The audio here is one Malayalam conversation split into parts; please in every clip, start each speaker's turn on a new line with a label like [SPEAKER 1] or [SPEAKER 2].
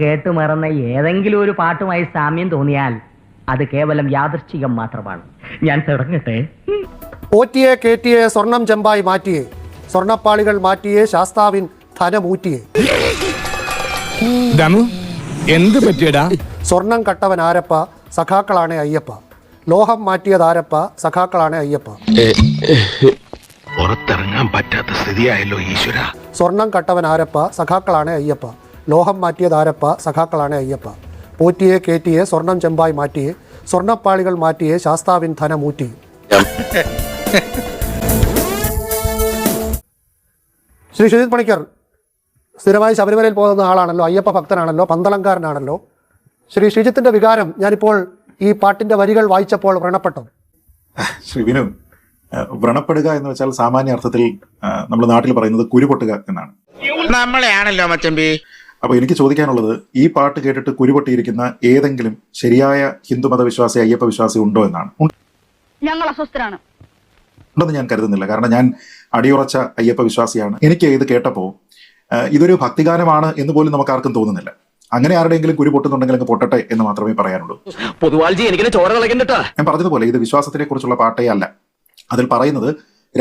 [SPEAKER 1] കേട്ട് മറന്ന ഏതെങ്കിലും ഒരു പാട്ടുമായി സാമ്യം തോന്നിയാൽ അത് കേവലം യാദൃശ്ചികം മാത്രമാണ്. ഞാൻ തുടങ്ങട്ടെ.
[SPEAKER 2] പോറ്റിയെ കേറ്റിയെ സ്വർണം ചെമ്പായി മാറ്റിയേ, സ്വർണപ്പാളികൾ മാറ്റിയേ ശാസ്താവിൻ ധനമൂറ്റിയേ.
[SPEAKER 3] എന്ത് പറ്റിയടാ?
[SPEAKER 2] സ്വർണം കട്ടവൻ ആരപ്പ, സഖാക്കളാണ് അയ്യപ്പ. ലോഹം മാറ്റിയത് ആരപ്പ, സഖാക്കളാണ് അയ്യപ്പ.
[SPEAKER 4] പുറത്തിറങ്ങാൻ പറ്റാത്ത സ്ഥിതിയായല്ലോ ഈശ്വര.
[SPEAKER 2] സ്വർണം കട്ടവൻ ആരപ്പ, സഖാക്കളാണ് അയ്യപ്പ. ലോഹം മാറ്റിയത് ആരപ്പ, സഖാക്കളാണ് അയ്യപ്പ. പോറ്റിയെ കേറ്റിയെ സ്വർണം ചെമ്പായി മാറ്റിയേ, സ്വർണപ്പാളികൾ മാറ്റിയേ ശാസ്താവിൻ ധനമൂറ്റി. ശ്രീ സുജിത് പണിക്കർ സ്ഥിരമായി ശബരിമലയിൽ പോകുന്ന ആളാണല്ലോ, അയ്യപ്പ ഭക്തനാണല്ലോ, പന്തളംകാരനാണല്ലോ. ശ്രീ ശ്രീജിത്തിന്റെ വികാരം ഞാനിപ്പോൾ ഈ പാട്ടിന്റെ വരികൾ വായിച്ചപ്പോൾ വ്രണപ്പെട്ടു.
[SPEAKER 5] ശ്രീ വിനു, വ്രണപ്പെടുക എന്ന് വെച്ചാൽ സാമാന്യ അർത്ഥത്തിൽ നമ്മുടെ നാട്ടിൽ പറയുന്നത് കുരുപൊട്ടുക എന്നാണ്.
[SPEAKER 4] നമ്മളെയാണല്ലോ മച്ചമ്പി.
[SPEAKER 5] അപ്പൊ എനിക്ക് ചോദിക്കാനുള്ളത്, ഈ പാട്ട് കേട്ടിട്ട് കുരുപൊട്ടിയിരിക്കുന്ന ഏതെങ്കിലും ശരിയായ ഹിന്ദുമത വിശ്വാസി, അയ്യപ്പ വിശ്വാസി ഉണ്ടോ എന്നാണ്.
[SPEAKER 6] ഞങ്ങൾ അസ്വസ്ഥരാണ്
[SPEAKER 5] ഉണ്ടെന്ന് ഞാൻ കരുതുന്നില്ല. കാരണം ഞാൻ അടിയുറച്ച അയ്യപ്പ വിശ്വാസിയാണ്. എനിക്ക് ഇത് കേട്ടപ്പോൾ ഇതൊരു ഭക്തിഗാനമാണ് എന്ന് പോലും നമുക്ക് ആർക്കും തോന്നുന്നില്ല. അങ്ങനെ ആരുടെയെങ്കിലും കുരു പൊട്ടുന്നുണ്ടെങ്കിൽ അങ്ങ് പൊട്ടട്ടെ എന്ന് മാത്രമേ പറയാനുള്ളൂ. ഞാൻ പറഞ്ഞതുപോലെ ഇത് വിശ്വാസത്തിനെ കുറിച്ചുള്ള പാട്ടേ അല്ല. അതിൽ പറയുന്നത്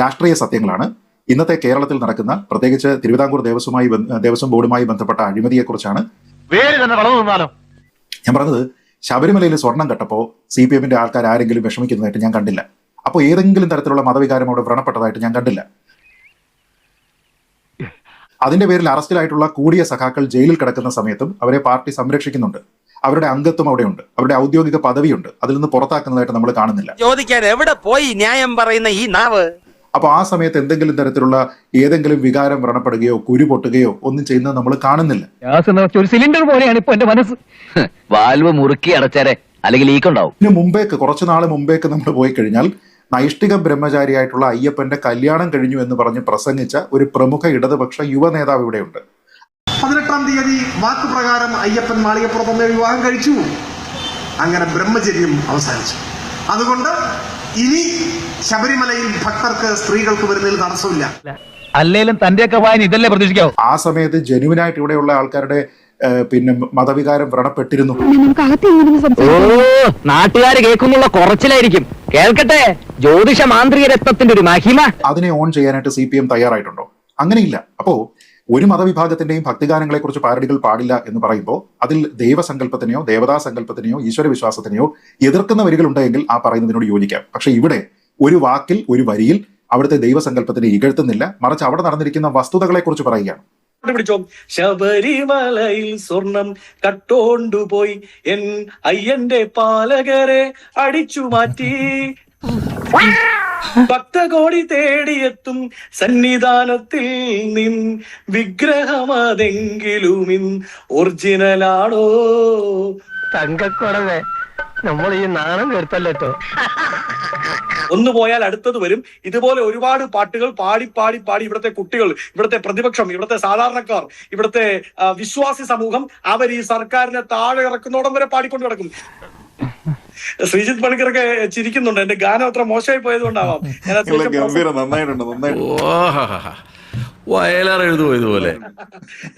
[SPEAKER 5] രാഷ്ട്രീയ സത്യങ്ങളാണ്. ഇന്നത്തെ കേരളത്തിൽ നടക്കുന്ന, പ്രത്യേകിച്ച് തിരുവിതാംകൂർ ദേവസ്വം ബോർഡുമായി ബന്ധപ്പെട്ട അഴിമതിയെക്കുറിച്ചാണ്. ഞാൻ പറഞ്ഞത്, ശബരിമലയിൽ സ്വർണം കട്ടപ്പോൾ CPM-ന്റെ ആൾക്കാർ ആരെങ്കിലും വിഷമിക്കുന്നതായിട്ട് ഞാൻ കണ്ടില്ല. അപ്പോൾ ഏതെങ്കിലും തരത്തിലുള്ള മതവികാരം അവിടെ വ്രണപ്പെട്ടതായിട്ട് ഞാൻ കണ്ടില്ല. അതിന്റെ പേരിൽ അറസ്റ്റിലായിട്ടുള്ള കൂടിയ സഖാക്കൾ ജയിലിൽ കിടക്കുന്ന സമയത്തും അവരെ പാർട്ടി സംരക്ഷിക്കുന്നുണ്ട്. അവരുടെ അംഗത്വം അവിടെയുണ്ട്, അവരുടെ ഔദ്യോഗിക പദവിയുണ്ട്. അതിൽ നിന്ന് പുറത്താക്കുന്നതായിട്ട് നമ്മൾ കാണുന്നില്ല.
[SPEAKER 7] ചോദിക്കാൻ എവിടെ പോയി ന്യായം പറയുന്ന ഈ നാവ്?
[SPEAKER 5] അപ്പൊ ആ സമയത്ത് എന്തെങ്കിലും തരത്തിലുള്ള ഏതെങ്കിലും വികാരം വ്രണപ്പെടുകയോ കുരു പൊട്ടുകയോ ഒന്നും ചെയ്യുന്നത് നമ്മൾ കാണുന്നില്ല.
[SPEAKER 1] ഒരു സിലിണ്ടർ പോലെയാണ് ഇപ്പൊ എന്റെ മനസ്സ്. വാൽവ് മുറുക്കി അടച്ചാരെ, അല്ലെങ്കിൽ ലീക്കുണ്ടാവും.
[SPEAKER 5] ഇതിന് മുമ്പേക്ക്, കുറച്ചു നാൾ മുമ്പേക്ക് നമ്മൾ പോയി കഴിഞ്ഞാൽ നൈഷ്ഠിക ബ്രഹ്മചാരിയായിട്ടുള്ള അയ്യപ്പന്റെ കല്യാണം കഴിഞ്ഞു എന്ന് പറഞ്ഞ് പ്രസംഗിച്ച ഒരു പ്രമുഖ ഇടതുപക്ഷ യുവ നേതാവ് ഇവിടെയുണ്ട്.
[SPEAKER 8] 18-ാം തീയതി വാക്കുപ്രകാരം അയ്യപ്പൻ മാളികപ്പുറത്ത് വിവാഹം കഴിച്ചു. അങ്ങനെ ബ്രഹ്മചര്യം അവസാനിച്ചു. അതുകൊണ്ട് ഇനി ശബരിമലയിൽ ഭക്തർക്ക്, സ്ത്രീകൾക്ക് വരുന്നതിൽ തടസ്സമില്ല.
[SPEAKER 1] അല്ലേലും തന്റെയൊക്കെ വായന ഇതല്ലേ പ്രതീക്ഷിക്കാവൂ.
[SPEAKER 5] ആ സമയത്ത് ജെന്യുവിനായിട്ട് ഇവിടെയുള്ള ആൾക്കാരുടെ മതവികാരം വ്രണപ്പെട്ടിരുന്നു.
[SPEAKER 1] നാട്ടുകാർ കേൾക്കുന്നുള്ള കുറച്ചിലായിരിക്കും. കേൾക്കട്ടെ, ജ്യോതിഷ മാന്ത്രിക രത്നത്തിന്റെ ഒരു മഹിമ.
[SPEAKER 5] അതിനെ ഓൺ ചെയ്യാനായിട്ട് CPM തയ്യാറായിട്ടുണ്ടോ? അങ്ങനെയില്ല. അപ്പോ ഒരു മതവിഭാഗത്തിന്റെയും ഭക്തിഗാനങ്ങളെ കുറിച്ച് പാരഡികൾ പാടില്ല എന്ന് പറയുമ്പോൾ അതിൽ ദൈവസങ്കല്പത്തിനെയോ ദേവതാ സങ്കല്പത്തിനെയോ ഈശ്വര വിശ്വാസത്തിനെയോ എതിർക്കുന്ന വരികൾ ഉണ്ടെങ്കിൽ ആ പറയുന്നതിനോട് യോജിക്കാം. പക്ഷെ ഇവിടെ ഒരു വാക്കിൽ, ഒരു വരിയിൽ അവിടുത്തെ ദൈവസങ്കല്പത്തിനെ ഇകഴ്ത്തുന്നില്ല, മറിച്ച് അവിടെ നടന്നിരിക്കുന്ന വസ്തുതകളെ കുറിച്ച് പറയുകയാണ്.
[SPEAKER 9] ശബരിമലയിൽ സ്വർണം കട്ടോണ്ടുപോയി എൻ അയ്യന്റെ പാലകരെ അടിച്ചു മാറ്റി. ഭക്തകോടി തേടിയെത്തും സന്നിധാനത്തിൽ നിൻ വിഗ്രഹമതെങ്കിലും ഒറിജിനലാണോ?
[SPEAKER 1] തങ്കക്കുറവേ, നമ്മൾ ഈ നാണം കേട്ടല്ലോ.
[SPEAKER 9] ഒന്ന് പോയാൽ അടുത്തത് വരും. ഇതുപോലെ ഒരുപാട് പാട്ടുകൾ പാടി പാടി പാടി ഇവിടുത്തെ കുട്ടികൾ, ഇവിടുത്തെ പ്രതിപക്ഷം, ഇവിടുത്തെ സാധാരണക്കാർ, ഇവിടുത്തെ വിശ്വാസി സമൂഹം അവർ ഈ സർക്കാരിനെ താഴെ ഇറക്കുന്നോടം വരെ പാടിക്കൊണ്ട് കിടക്കും. ശ്രീജിത്ത് പണിക്കറൊക്കെ ചിരിക്കുന്നുണ്ട്. എന്റെ ഗാനം അത്ര മോശമായി പോയത് കൊണ്ടാവാം.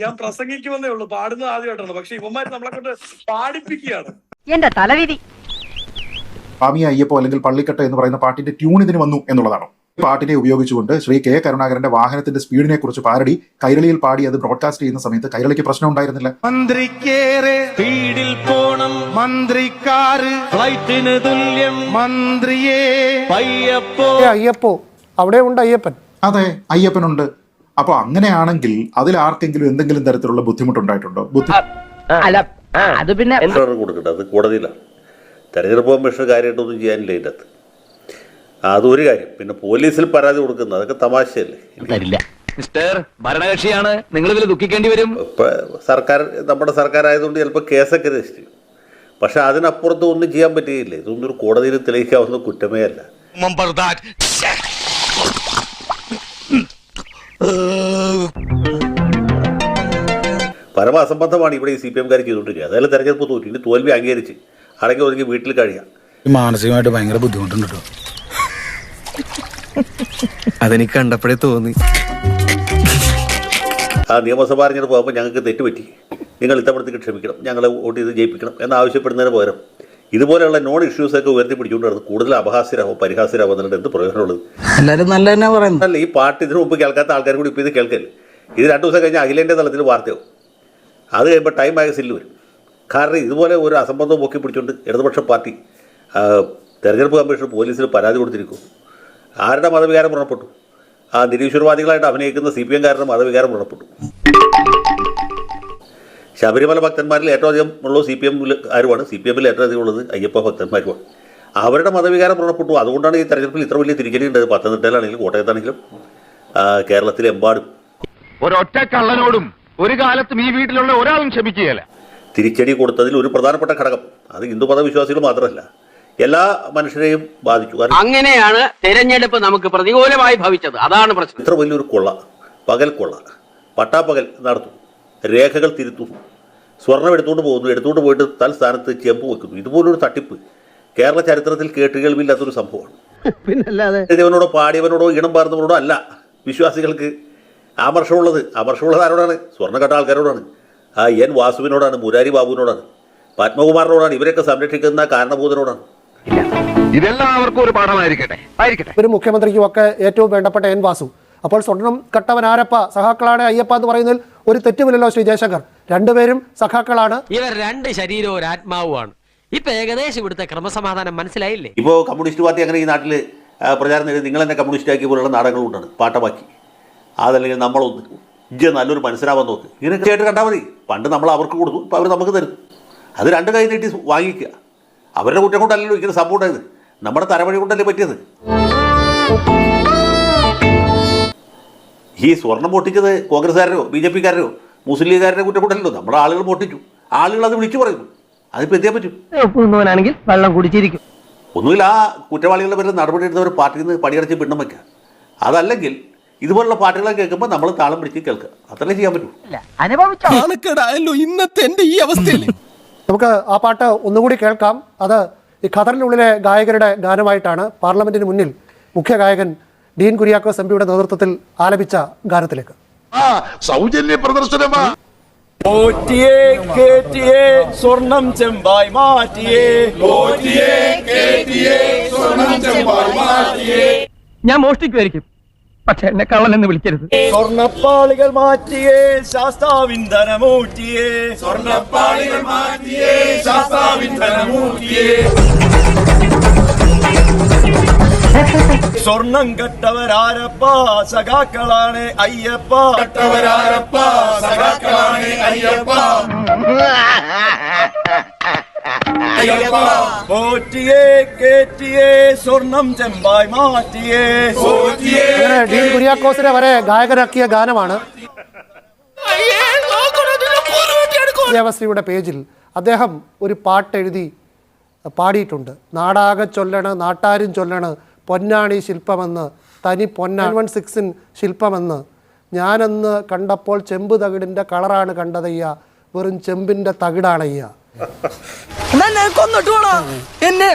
[SPEAKER 9] ഞാൻ പ്രസംഗിക്കുമെന്നേ ഉള്ളൂ, പാടുന്നത് ആദ്യമായിട്ടാണ്. പക്ഷെ ഇവന്മാര് നമ്മളെ കൊണ്ട് പാടിപ്പിക്കുകയാണ്.
[SPEAKER 6] എന്റെ തലവിധി.
[SPEAKER 5] സ്വാമി അയ്യപ്പോ അല്ലെങ്കിൽ പള്ളിക്കട്ട എന്ന് പറയുന്ന പാട്ടിന്റെ ട്യൂൺ ഇതിന് വന്നു എന്നുള്ളതാണ്. പാട്ടിനെ ഉപയോഗിച്ചുകൊണ്ട് ശ്രീ K. കരുണാകരന്റെ വാഹനത്തിന്റെ സ്പീഡിനെ കുറിച്ച് പാരഡി കൈരളിയിൽ പാടി അത് ബ്രോഡ്കാസ്റ്റ് ചെയ്യുന്ന സമയത്ത് കൈരളിക്ക് പ്രശ്നം ഉണ്ടായിരുന്നില്ല.
[SPEAKER 9] മന്ത്രിക്കേറെ സ്പീഡിൽ പോണം, മന്ത്രിക്കാറ് ഫ്ലൈറ്റിന് തുല്യം, മന്ത്രിയേ
[SPEAKER 2] അയ്യപ്പോ അവിടെ ഉണ്ട് അയ്യപ്പൻ.
[SPEAKER 5] അതെ, അയ്യപ്പനുണ്ട്. അപ്പൊ അങ്ങനെയാണെങ്കിൽ അതിൽ ആർക്കെങ്കിലും എന്തെങ്കിലും തരത്തിലുള്ള ബുദ്ധിമുട്ടുണ്ടായിട്ടുണ്ടോ?
[SPEAKER 1] അത് പിന്നെ
[SPEAKER 10] കൊടുക്കട്ടെ, അത് കോടതിയിലാണ്. തെരഞ്ഞെടുപ്പ് കമ്മീഷൻ കാര്യമായിട്ടൊന്നും ചെയ്യാനില്ല ഇതിൻ്റെ അകത്ത്. അതൊരു കാര്യം. പിന്നെ പോലീസിൽ പരാതി കൊടുക്കുന്നത് അതൊക്കെ തമാശയല്ലേ.
[SPEAKER 1] മിസ്റ്റർ ഭരണകക്ഷിയാണ്, നിങ്ങൾ ഇതിൽ ദുഃഖിക്കേണ്ടി വരും.
[SPEAKER 10] ഇപ്പൊ സർക്കാർ, നമ്മുടെ സർക്കാരായതുകൊണ്ട് ചിലപ്പോൾ കേസൊക്കെ രജിസ്റ്റർ ചെയ്യും. പക്ഷെ അതിനപ്പുറത്ത് ഒന്നും ചെയ്യാൻ പറ്റുകയില്ല. ഇതൊന്നും ഒരു കോടതിയിൽ തെളിയിക്കാവുന്ന കുറ്റമേ അല്ല. പരമ അസംബന്ധമാണ് ഇവിടെ ഈ CPM-കാർ ചെയ്തുകൊണ്ടിരിക്കുക. അതായത് തെരഞ്ഞെടുപ്പ് തോറ്റു, ഇനി തോൽവി അംഗീകരിച്ച് അടങ്ങി ഒതുങ്ങി വീട്ടിൽ കഴിയാം.
[SPEAKER 3] മാനസികമായിട്ട് ഭയങ്കര ബുദ്ധിമുട്ടുണ്ട് കേട്ടോ. അതെനിക്ക് കണ്ടപ്പോഴേ തോന്നി.
[SPEAKER 10] ആ നിയമസഭാ തെരഞ്ഞെടുപ്പ് പോകുമ്പോൾ ഞങ്ങൾക്ക് തെറ്റുപറ്റി. നിങ്ങൾ ഇത്തവണത്തേക്ക് ക്ഷമിക്കണം, ഞങ്ങളെ വോട്ട് ചെയ്ത് ജയിപ്പിക്കണം എന്നാവശ്യപ്പെടുന്നതിന് പകരം ഇതുപോലെയുള്ള നോൺ ഇഷ്യൂസൊക്കെ ഉയർത്തിപ്പിടിച്ചുകൊണ്ട് നടന്ന് കൂടുതൽ അപഹാസ്യരാകും പരിഹാസ്യരാകും എന്നിട്ട് എന്ത് പ്രയോജനമുള്ളത്?
[SPEAKER 3] എല്ലാരും നല്ല തന്നെ പറയുന്നത്.
[SPEAKER 10] അല്ല, ഈ പാട്ട് ഇതിനു മുമ്പ് കേൾക്കാത്ത ആൾക്കാർ കൂടി ഇപ്പോൾ ഇത് കേൾക്കല്ലേ. ഇത് 2 ദിവസം കഴിഞ്ഞാൽ അഖിലേന്ത്യാ തലത്തിൽ വാർത്തയാവും. അത് കഴിയുമ്പോൾ ടൈം മാഗസിനിൽ വരും. കാരണം ഇതുപോലെ ഒരു അസംബന്ധം പൊക്കി പിടിച്ചുകൊണ്ട് ഇടതുപക്ഷ പാർട്ടി തെരഞ്ഞെടുപ്പ് കമ്മീഷൻ പോലീസിൽ പരാതി കൊടുത്തിരിക്കും. ആരുടെ മതവികാരം വ്രണപ്പെട്ടു? ആ നിരീശ്വരവാദികളായിട്ട് അഭിനയിക്കുന്ന CPM-കാരുടെ മതവികാരം വ്രണപ്പെട്ടു. ശബരിമല ഭക്തന്മാരിൽ ഏറ്റവും അധികം ഉള്ളത് CPM-കാരുമാണ്. CPM-ൽ ഏറ്റവും അധികം ഉള്ളത് അയ്യപ്പ ഭക്തന്മാരുമാണ്. അവരുടെ മതവികാരം വ്രണപ്പെട്ടു. അതുകൊണ്ടാണ് ഈ തെരഞ്ഞെടുപ്പിൽ ഇത്ര വലിയ തിരിച്ചടി ഉണ്ടായത്. പത്തനംതിട്ടയിലാണെങ്കിലും കോട്ടയത്താണെങ്കിലും കേരളത്തിലെമ്പാടും.
[SPEAKER 4] ഒരൊറ്റ കള്ളനോടും ഒരു കാലത്തും ഈ വീട്ടിലുള്ള ഒരാളും ക്ഷമിക്കുകയല്ല.
[SPEAKER 10] തിരിച്ചടി കൊടുത്തതിൽ ഒരു പ്രധാനപ്പെട്ട ഘടകം അത് ഹിന്ദു മതവിശ്വാസികൾ മാത്രമല്ല, എല്ലാ മനുഷ്യരെയും ബാധിച്ചു.
[SPEAKER 7] അങ്ങനെയാണ് തെരഞ്ഞെടുപ്പ് നമുക്ക് പ്രതികൂലമായി ഭവിച്ചത്. അതാണ് പ്രശ്നം.
[SPEAKER 10] ഇത്ര വലിയൊരു കൊള്ള, പകൽ കൊള്ള, പട്ടാപ്പകൽ നടത്തും, രേഖകൾ തിരുത്തുന്നു, സ്വർണം എടുത്തുകൊണ്ട് പോകുന്നു, എടുത്തുകൊണ്ട് പോയിട്ട് തൽസ്ഥാനത്ത് ചെമ്പ് വെക്കുന്നു. ഇതുപോലൊരു തട്ടിപ്പ് കേരള ചരിത്രത്തിൽ കേട്ടുകേൾവില്ലാത്തൊരു സംഭവമാണ്.
[SPEAKER 1] പിന്നല്ലാതെ
[SPEAKER 10] എഴുതിയവനോടോ പാടിയവനോടോ ഈണം പാർന്നവനോടോ അല്ല വിശ്വാസികൾക്ക് ആമർഷമുള്ളത്. ആമർഷമുള്ളത് ആരോടാണ്? സ്വർണ്ണക്കട്ട ആൾക്കാരോടാണ്. N. വാസുവിനോടാണ്, മുരാരി ബാബുവിനോടാണ്, പത്മകുമാറിനോടാണ്, ഇവരൊക്കെ സംരക്ഷിക്കുന്ന കാരണഭൂതനോടാണ്.
[SPEAKER 4] ഇതെല്ലാവർക്കും ഒരു പാഠമായിരിക്കട്ടെ.
[SPEAKER 2] ഒരു മുഖ്യമന്ത്രിക്കും ഒക്കെ ഏറ്റവും വേണ്ടപ്പെട്ട N. വാസു. അപ്പോൾ സ്വർണം കട്ടവൻ ആരപ്പ, സഖാക്കളാണ് അയ്യപ്പ എന്ന് പറയുന്നതിൽ ഒരു തെറ്റുമില്ലല്ലോ ശ്രീ ജയശങ്കർ. രണ്ടുപേരും സഖാക്കളാണ്.
[SPEAKER 7] ഇവർ 2 ശരീരവും ഒരു ആത്മാവുമാണ്. ഇപ്പൊ ഏകദേശം ഇവിടുത്തെ ക്രമസമാധാനം മനസ്സിലായില്ലേ?
[SPEAKER 10] ഇപ്പോൾ കമ്മ്യൂണിസ്റ്റ് പാർട്ടി അങ്ങനെ ഈ നാട്ടിൽ പ്രചാരം നേടി നിങ്ങൾ തന്നെ കമ്മ്യൂണിസ്റ്റ് ആക്കിയ പോലുള്ള നാടകങ്ങളുണ്ടാണ്. പാട്ടമാക്കി അതല്ലെങ്കിൽ നമ്മളൊന്ന് ഇജ്ജ് നല്ലൊരു മനസ്സിലാവാൻ നോക്ക്. ഇങ്ങനെയൊക്കെ ആയിട്ട് കണ്ടാൽ മതി. പണ്ട് നമ്മൾ അവർക്ക് കൊടുത്തു, ഇപ്പോൾ അവർ നമുക്ക് തരും. അത് 2 കൈ നീട്ടി വാങ്ങിക്കുക. അവരുടെ കുറ്റം കൊണ്ടല്ലല്ലോ ഇങ്ങനെ സംഭവം ഉണ്ടായത്. നമ്മുടെ തലവഴി കൊണ്ടല്ലേ പറ്റിയത്. ഈ സ്വർണം പൊട്ടിച്ചത് കോൺഗ്രസ്സുകാരോ BJP-കാരോ മുസ്ലിം ലീഗുകാരുടെ കുറ്റം കൊണ്ടല്ലോ. നമ്മുടെ ആളുകൾ പൊട്ടിച്ചു, ആളുകൾ അത് വിളിച്ചു പറയുന്നു. അതിപ്പോൾ എന്ത് ചെയ്യാൻ പറ്റും?
[SPEAKER 1] ഒപ്പുന്നവനാണെങ്കിൽ വെള്ളം കുടിച്ചിരിക്കും.
[SPEAKER 10] ഒന്നുമില്ല, ആ കുറ്റവാളികളുടെ പേരിൽ നടപടി എടുത്തവർ പാർട്ടിയിൽ നിന്ന് പടിയടച്ച് പിണ്ണം വയ്ക്കുക. അതല്ലെങ്കിൽ ഇതുപോലുള്ള പാട്ടുകളെ കേൾക്കുമ്പോൾ നമ്മൾ താളം പിടിച്ച് കേൾക്കുക. അത്രേ ചെയ്യാൻ പറ്റൂ.
[SPEAKER 3] ഇന്നത്തെ എന്റെ ഈ അവസ്ഥയിൽ
[SPEAKER 2] നമുക്ക് ആ പാട്ട് ഒന്നുകൂടി കേൾക്കാം. അത് ഈ ഖത്തറിനുള്ളിലെ ഗായകരുടെ ഗാനമായിട്ടാണ് പാർലമെന്റിന് മുന്നിൽ മുഖ്യ ഗായകൻ ഡീൻ കുര്യാക്കോസ് MP-യുടെ നേതൃത്വത്തിൽ ആലപിച്ച ഗാനത്തിലേക്ക്.
[SPEAKER 4] സൗജന്യ പ്രദർശനമാ.
[SPEAKER 9] സ്വർണം ചെമ്പായി മാറ്റിയേ,
[SPEAKER 1] ഞാൻ മോഷ്ടിക്കുമായിരിക്കും, പക്ഷെ എന്നെ കള്ളനെന്ന് വിളിക്കരുത്.
[SPEAKER 9] സ്വർണ്ണപ്പാളികൾ മാറ്റിയേ, ശാസ്താവിന്ധനമൂറ്റിയേ, സ്വർണ്ണപ്പാളികൾ മാറ്റിയേ, ശാസ്താവിന്ധനമൂറ്റിയേ. സ്വർണം കട്ടവരാരപ്പ, സഖാക്കളാണ് അയ്യപ്പ. കട്ടവരാരപ്പ, സഖാക്കളാണ് അയ്യപ്പ. പോറ്റിയേ കേറ്റിയേ, സ്വർണം ചെമ്പായി മാറ്റിയേ.
[SPEAKER 2] അങ്ങനെ ഡീൻ കുര്യാക്കോസിനെ വരെ ഗായകനാക്കിയ ഗാനമാണ്. ദേവശ്രീയുടെ പേജിൽ അദ്ദേഹം ഒരു പാട്ടെഴുതി പാടിയിട്ടുണ്ട്. നാടാകെ ചൊല്ലണ്, നാട്ടാരും ചൊല്ലണ്, പൊന്നാണി ശില്പമെന്ന്, തനി പൊന്നാൻ 16 ശില്പമെന്ന്. ഞാനെന്ന് കണ്ടപ്പോൾ ചെമ്പ് തകിടിൻ്റെ കളറാണ് കണ്ടതയ്യ, വെറും ചെമ്പിൻ്റെ തകിടാണയ്യ.
[SPEAKER 1] കൊന്നിട്ടോളാം എന്നെ